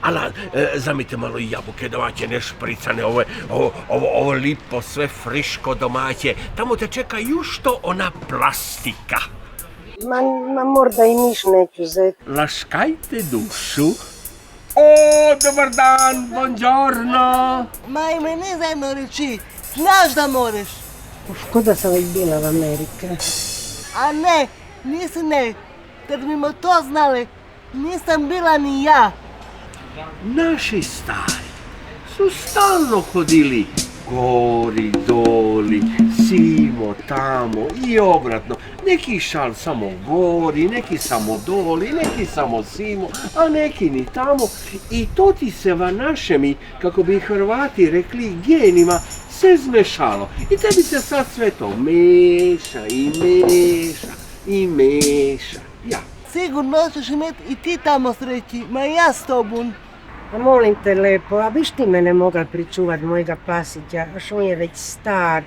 Ala, zamite malo i jabuke domaće, ne špricane, ovo lipo, sve friško domaće. Tamo te čeka još to ona plastika. Ma morda i niš neću zeti. Laškajte dušu. O, dobar dan, buongiorno. Majme, ne zajedno reći, znaš da moraš. Ko da sam već bila u Americi. A ne, nisi ne. Kad bimo to znali, nisam bila ni ja. Naši stari su stalno hodili gori, doli, simo, tamo i obratno. Neki šal samo gori, neki samo doli, neki samo simo, a neki ni tamo. I to ti se va našemi, kako bi Hrvati rekli, genima se zmešalo. I tebi se sad sve to meša i meša i meša. Ja. Sigurno ćeš imeti i ti tamo sreći, ma ja s tobom. A molim te lepo, a biš ti mene mogla pričuvat mojega pasića, až on je već star.